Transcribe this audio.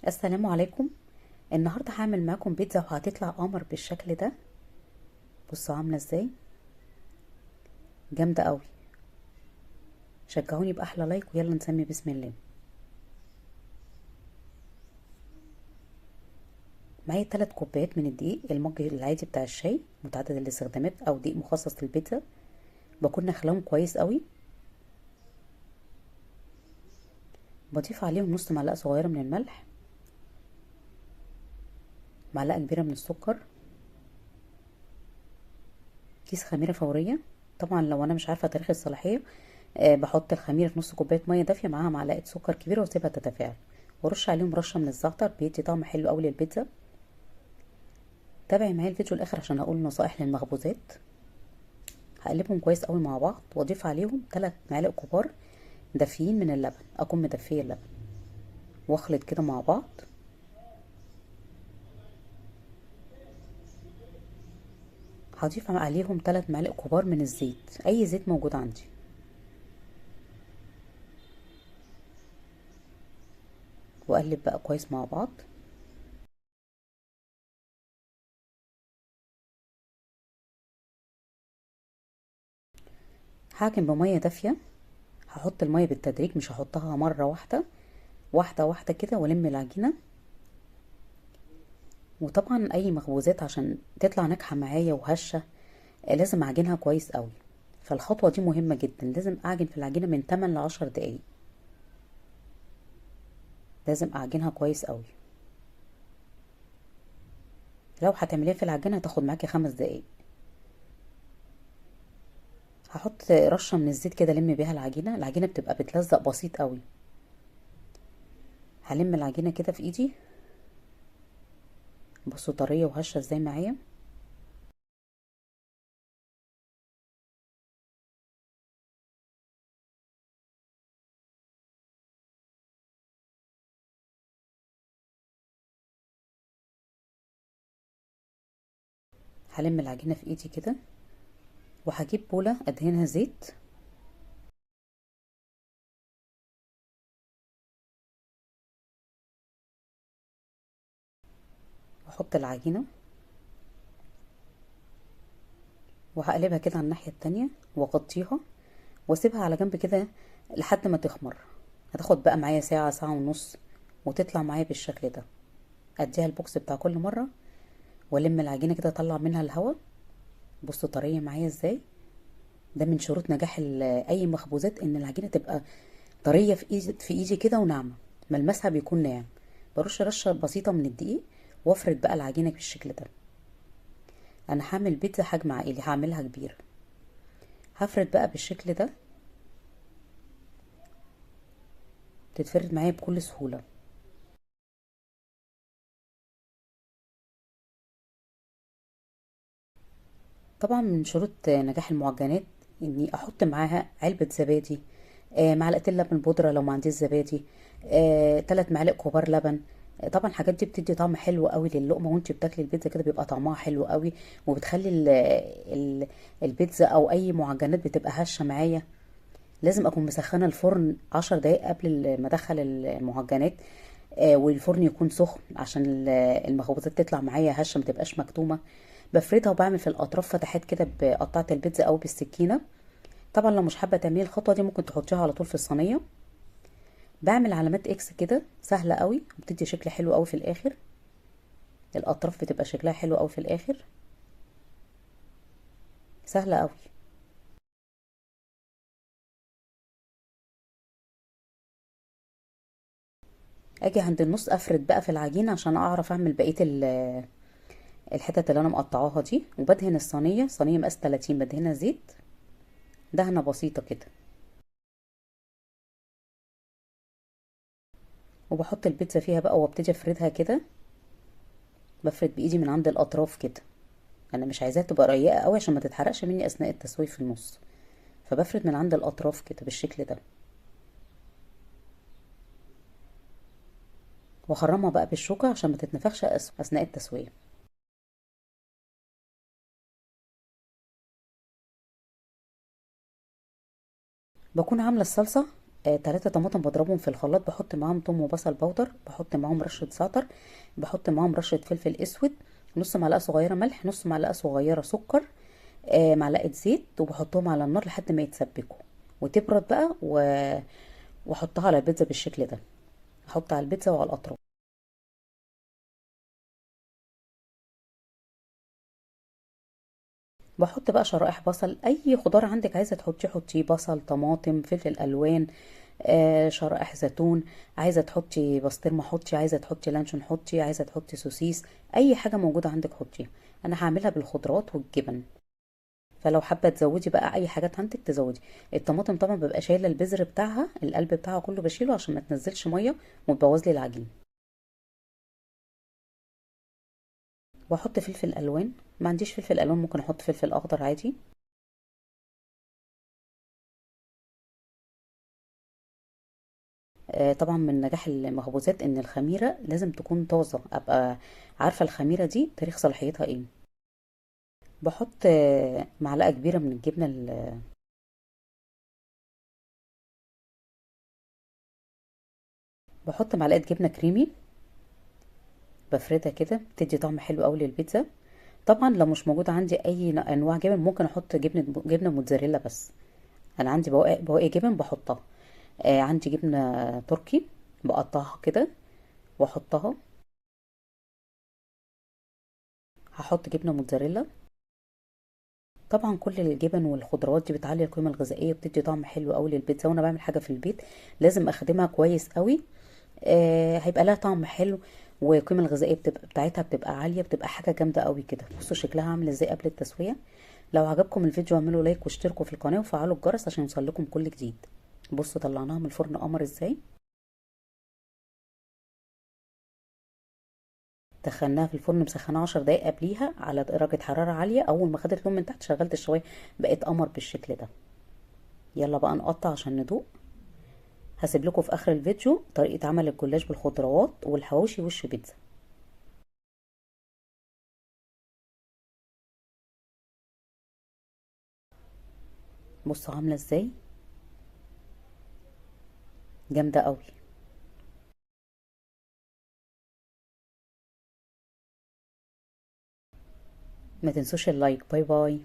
السلام عليكم. النهارده هعمل معاكم بيتزا وهتطلع قمر بالشكل ده. بصوا عامله ازاي، جامده قوي. شجعوني باحلى لايك ويلا نسمي بسم الله. معايا 3 كوبايات من الدقيق، المج العادي بتاع الشاي متعدد الاستخدامات او دقيق مخصص للبيتزا. بكون نخلاهم كويس قوي. بضيف عليهم نص معلقه صغيره من الملح، معلقه كبيره من السكر، كيس خميره فوريه. طبعا لو انا مش عارفه تاريخ الصلاحيه بحط الخميره في نص كوبايه ميه دافيه معاها معلقه سكر كبيره واسيبها تتفاعل، وارش عليهم رشه من الزعتر بيدي طعم حلو قوي للبيتزا. تابعي معايا الفيديو الاخر عشان اقول نصائح للمخبوزات. هقلبهم كويس قوي مع بعض واضيف عليهم 3 معالق كبار دافيين من اللبن، اكون مدفيه اللبن واخلط كده مع بعض. هضيف عليهم 3 معالق كبار من الزيت، اي زيت موجود عندي. واقلب بقى كويس مع بعض. هعجن بميه دافيه. هحط الميه بالتدريج، مش هحطها مره واحده، واحده واحده كده والم العجينه. وطبعا اي مخبوزات عشان تطلع ناجحه معايا وهشه لازم اعجنها كويس قوي. فالخطوه دي مهمه جدا، لازم اعجن في العجينه من 8 ل 10 دقايق. لازم اعجنها كويس قوي. لو هتعمليها في العجينه هتاخد معاكي 5 دقايق. هحط رشه من الزيت كده الم بيها العجينه، العجينه بتبقى بتلزق بسيط قوي. هلم العجينه كده في ايدي. بصوا طريه وهشه ازاي معايا. هلم العجينه في ايدي كده وهجيب بوله ادهنها زيت. واحط العجينه وهقلبها كده على الناحيه التانية واغطيها واسيبها على جنب كده لحد ما تخمر. هتاخد بقى معايا ساعه، ساعه ونص، وتطلع معايا بالشكل ده. اديها البوكس بتاع كل مره والم العجينه كده اطلع منها الهواء. بصوا طريه معايا ازاي. ده من شروط نجاح اي مخبوزات ان العجينه تبقى طريه في ايدي كده وناعمه. ملمسها بيكون ناعم. برش رشه بسيطه من الدقيق وافرد بقى العجينه بالشكل ده. انا هعمل بيتزا حجم عائلي، هعملها كبيره. هفرد بقى بالشكل ده، تتفرد معايا بكل سهوله. طبعا من شروط نجاح المعجنات اني احط معاها علبه زبادي، معلقتين لبن بودره لو ما عنديش زبادي، 3 معالق كبار لبن. طبعا الحاجات دي بتدي طعم حلو قوي للقمه، وانت بتاكلي البيتزا كده بيبقى طعمها حلو قوي. وبتخلي البيتزا او اي معجنات بتبقى هشه معايا. لازم اكون مسخنه الفرن 10 دقايق قبل ما ادخل المعجنات. والفرن يكون سخن عشان المخبوزات تطلع معايا هشه، ما تبقاش مكتومه. بفردها وبعمل في الاطراف فتحات كده بقطعه البيتزا او بالسكينه. طبعا لو مش حابه تعملي الخطوه دي ممكن تحطيها على طول في الصينيه. بعمل علامات اكس كده سهله قوي وبتدي شكل حلو قوي في الاخر. الاطراف بتبقى شكلها حلو قوي في الاخر. سهله قوي. اجي عند النص افرد بقى في العجينه عشان اعرف اعمل بقيه الحتت اللي انا مقطعاها دي. وبدهن الصينيه، صينيه مقاس 30، بدهنها زيت دهنه بسيطه كده. وبحط البيتزا فيها بقى وابتدي افردها كده. بفرد بايدي من عند الاطراف كده. انا مش عايزاها تبقى رقيقه قوي عشان ما تتحرقش مني اثناء التسويه في النص. فبفرد من عند الاطراف كده بالشكل ده. واخرمها بقى بالشوكه عشان ما تتنفخش اثناء التسويه. بكون عامله الصلصه. تلاتة طماطم بضربهم في الخلاط، بحط معاهم توم وبصل بودر، بحط معاهم رشة زعتر، بحط معاهم رشة فلفل اسود، نص معلقة صغيرة ملح، نص معلقة صغيرة سكر، معلقة زيت، وبحطهم على النار لحد ما يتسبكوا وتبرد بقى واحطها على البيتزا بالشكل ده. احط على البيتزا وعلى الاطراف. بحط بقى شرائح بصل، اي خضار عندك عايزه تحطيه حطيه، بصل، طماطم، فلفل الوان، شرائح زيتون، عايزه تحطي بسطرمه حطي، عايزه تحطي لانشون حطي، عايزه تحطي سوسيس، اي حاجه موجوده عندك حطيها. انا هعملها بالخضروات والجبن، فلو حابه تزودي بقى اي حاجات عندك تزودي. الطماطم طبعا ببقى شايله البذر بتاعها، القلب بتاعها كله بشيله عشان ما تنزلش ميه وتبوظ لي العجين. واحط فلفل الوان، ما عنديش فلفل الوان ممكن احط فلفل اخضر عادي. طبعا من نجاح المخبوزات ان الخميره لازم تكون طازه، ابقى عارفه الخميره دي تاريخ صلاحيتها ايه. بحط معلقه كبيره من الجبنه بحط معلقه جبنه كريمي، بفردها كده بتدي طعم حلو قوي للبيتزا. طبعا لو مش موجود عندي اي انواع جبن ممكن احط جبنه موتزاريلا بس. انا عندي بواقي جبن بحطها. عندي جبنه تركي بقطعها كده واحطها. هحط جبنه موتزاريلا. طبعا كل الجبن والخضروات دي بتعلي القيمه الغذائيه، بتدي طعم حلو قوي للبيتزا، وانا بعمل حاجه في البيت لازم اخدمها كويس قوي. هيبقى لها طعم حلو، والقيمه الغذائيه بتاعتها بتبقى عاليه، بتبقى حاجه جامده قوي كده. بصوا شكلها عامل ازاي قبل التسويه. لو عجبكم الفيديو اعملوا لايك واشتركوا في القناه وفعلوا الجرس عشان يوصلكم كل جديد. بصوا طلعناها من الفرن قمر ازاي. دخلناها في الفرن مسخناها 10 دقايق قبليها على درجه حراره عاليه، اول ما خدت لون من تحت شغلت الشوايه بقت قمر بالشكل ده. يلا بقى نقطع عشان ندوق. هسيب لكم في اخر الفيديو طريقة عمل الجلاش بالخضروات والحواوشي وش بيتزا. بصوا عاملة ازاي، جامدة قوي. ما تنسوش اللايك. باي باي.